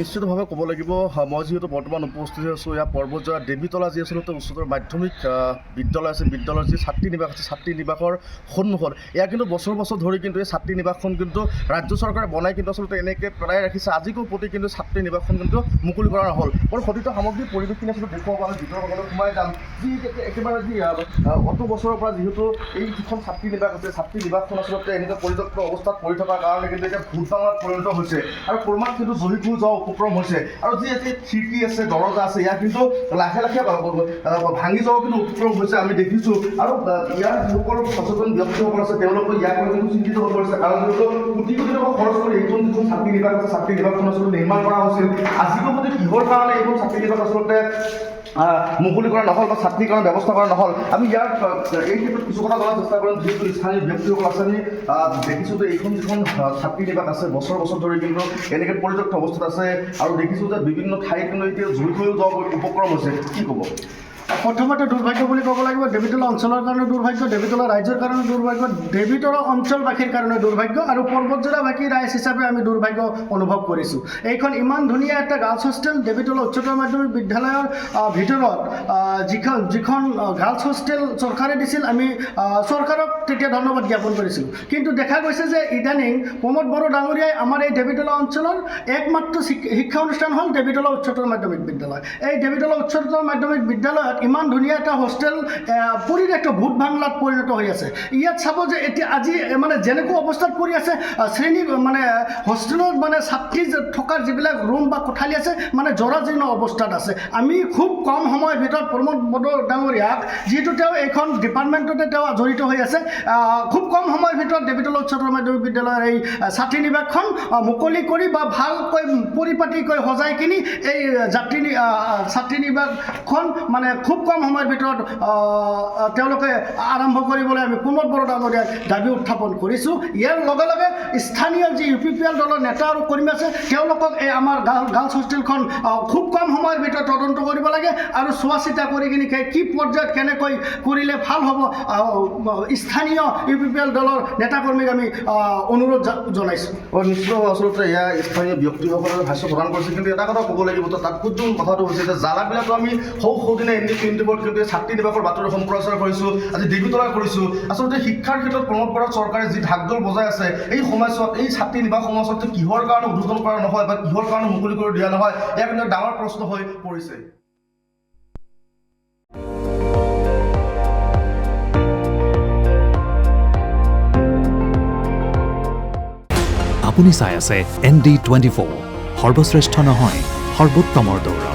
নিশ্চিতভাৱে ক'ব লাগিব মই যিহেতু বৰ্তমান উপস্থিত আছোঁ ইয়াৰ পৰ্বতজোৰা দেৱীতলা যি আচলতে উচ্চতৰ মাধ্যমিক বিদ্যালয় আছে, বিদ্যালয়ৰ যি ছাত্ৰী নিবাস আছে, ছাত্ৰী নিবাসৰ সন্মুখত এয়া কিন্তু বছৰ বছৰ ধৰি কিন্তু এই ছাত্ৰী নিবাসখন কিন্তু ৰাজ্য চৰকাৰে বনাই কিন্তু আচলতে এনেকৈ পেলাই ৰাখিছে। আজিকো প্ৰতি কিন্তু ছাত্ৰী নিবাসখন কিন্তু মুকলি কৰা নহ'ল। মোৰ সতীৰ্থ সামগ্ৰিক পৰিৱেশখিনি আচলতে দেখুৱাব আমি ভিতৰৰ ভাগলৈ সোমাই যাম। যি একেবাৰে যি অত বছৰৰ পৰা যিহেতু এই যিখন ছাত্ৰী নিবাস আছে, ছাত্ৰী নিবাসখন আচলতে এনেকৈ পৰিত্যক্ত অৱস্থাত পৰি থকাৰ কাৰণে কিন্তু এতিয়া ভূত বাংলাত পৰিণত হৈছে আৰু ক্ৰমাৎ কিন্তু জহিত হৈ যোৱা উপক্ৰম হৈছে। আৰু যি এটি খিৰিকী আছে, দৰজা আছে, ইয়াক কিন্তু লাহে লাহে ভাঙি যোৱা কিন্তু উপক্ৰম হৈছে আমি দেখিছোঁ। আৰু ইয়াৰ যিসকল সচেতন ব্যক্তিসকল আছে তেওঁলোকে ইয়াক লৈ কিন্তু চিন্তিত হৈ পৰিছে। কাৰণ যিহেতু কোটি কোটি টকা খৰচ কৰি এইখন যিখন ছাত্ৰী নিবাস আছে, ছাত্ৰী নিবাসখন আচলতে নিৰ্মাণ কৰা হৈছিল। আজিকো প্ৰতি কিহৰ কাৰণে এইখন ছাত্ৰী নিবাস আচলতে মুকলি কৰা নহ'ল বা ছাত্ৰীকৰণ ব্যৱস্থা কৰা নহ'ল, আমি ইয়াৰ এই ক্ষেত্ৰত কিছু কথা জনাৰ চেষ্টা কৰিম। যিহেতু স্থানীয় ব্যক্তিসকল আছে, আমি দেখিছোঁ যে এইখন যিখন ছাত্ৰী নিবাস আছে বছৰ বছৰ ধৰি কিন্তু এনেকৈ পৰিত্যক্ত অৱস্থাত আছে আৰু দেখিছোঁ যে বিভিন্ন ঠাইত কিন্তু এতিয়া জুই হৈ যোৱা উপক্ৰম হৈছে। কি ক'ব? প্ৰথমতে দুৰ্ভাগ্য বুলি ক'ব লাগিব। দেৱীতলা অঞ্চলৰ কাৰণে দুৰ্ভাগ্য, দেৱীতলা ৰাইজৰ কাৰণে দুৰ্ভাগ্য, দেৱীতলা অঞ্চলবাসীৰ কাৰণে দুৰ্ভাগ্য আৰু পৰ্বতজোৰাবাসী ৰাইজ হিচাপে আমি দুৰ্ভাগ্য অনুভৱ কৰিছোঁ। এইখন ইমান ধুনীয়া এটা গাৰ্লছ হোষ্টেল, দেৱীতলা উচ্চতৰ মাধ্যমিক বিদ্যালয়ৰ ভিতৰত যিখন গাৰ্লছ হোষ্টেল চৰকাৰে দিছিল, আমি চৰকাৰক তেতিয়া ধন্যবাদ জ্ঞাপন কৰিছিলোঁ। কিন্তু দেখা গৈছে যে ইদানিং প্ৰমোদ বড়ো ডাঙৰীয়াই আমাৰ এই দেৱীতলা অঞ্চলৰ একমাত্ৰ শিক্ষা অনুষ্ঠান হ'ল দেৱীতলা উচ্চতৰ মাধ্যমিক বিদ্যালয়। এই দেৱীতলা উচ্চতৰ মাধ্যমিক বিদ্যালয়ত ইমান ধুনীয়া এটা হোষ্টেল পৰিত্যক্ত ভূত বাংলাত পৰিণত হৈ আছে। ইয়াত চাব যে এতিয়া আজি মানে যেনেকুৱা অৱস্থাত পৰি আছে, শ্ৰেণী মানে হোষ্টেলত মানে ছাত্ৰী থকাৰ যিবিলাক ৰুম বা কোঠালি আছে মানে জৰাজীৰ্ণ অৱস্থাত আছে। আমি খুব কম সময়ৰ ভিতৰত প্ৰমোদ বড়ো ডাঙৰীয়াক, যিহেতু তেওঁ এইখন ডিপাৰ্টমেণ্টতে তেওঁ জড়িত হৈ আছে, খুব কম সময়ৰ ভিতৰত দেৱীতলা উচ্চতৰ মাধ্যমিক বিদ্যালয়ৰ এই ছাত্ৰী নিবাসখন মুকলি কৰি বা ভালকৈ পৰিপাটিকৈ সজাই কিনি এই ছাত্ৰী নিবাসখন মানে খুব কম সময়ৰ ভিতৰত তেওঁলোকে আৰম্ভ কৰিবলৈ আমি প্ৰমোদ বড়ো ডাঙৰীয়াক দাবী উত্থাপন কৰিছোঁ। ইয়াৰ লগে লগে স্থানীয় যি UPPL দলৰ নেতা আৰু কৰ্মী আছে তেওঁলোকক এই আমাৰ গাৰ্লছ হোষ্টেলখন খুব কম সময়ৰ ভিতৰত তদন্ত কৰিব লাগে আৰু চোৱা চিতা কৰি কিনি কি পৰ্যায়ত কেনেকৈ কৰিলে ভাল হ'ব স্থানীয় UPPL দলৰ নেতাকৰ্মীক আমি অনুৰোধ জনাইছোঁ। নিশ্চিতভাৱে আচলতে এয়া স্থানীয় ব্যক্তিসকলে ভাষ্য প্ৰদান কৰিছে। কিন্তু এটা কথা ক'ব লাগিব, তাৎপৰ্যপূৰ্ণ কথাটো হৈছে যে জালাবিলাকো আমি সৌদিনা NDTV কিন্তু ছাত্ৰী নিবাসৰ বাতৰি সম্প্ৰচাৰ কৰিছোঁ, আজি দেৱীতলা কৰিছোঁ। আচলতে শিক্ষাৰ ক্ষেত্ৰত প্ৰমোদ বড়ো চৰকাৰে যি ঢাকঢোল বজাই আছে এই সময়ছোৱাত এই ছাত্ৰী নিবাসসমূহ আচলতে কিহৰ কাৰণে উদ্বোধন কৰা নহয় বা কিহৰ কাৰণে মুকলি কৰি দিয়া নহয়, এয়া কিন্তু ডাঙৰ প্ৰশ্ন হৈ পৰিছে। আপুনি চাই আছে ND24, সৰ্বশ্ৰেষ্ঠ নহয় সৰ্বোত্তমৰ দৌৰ।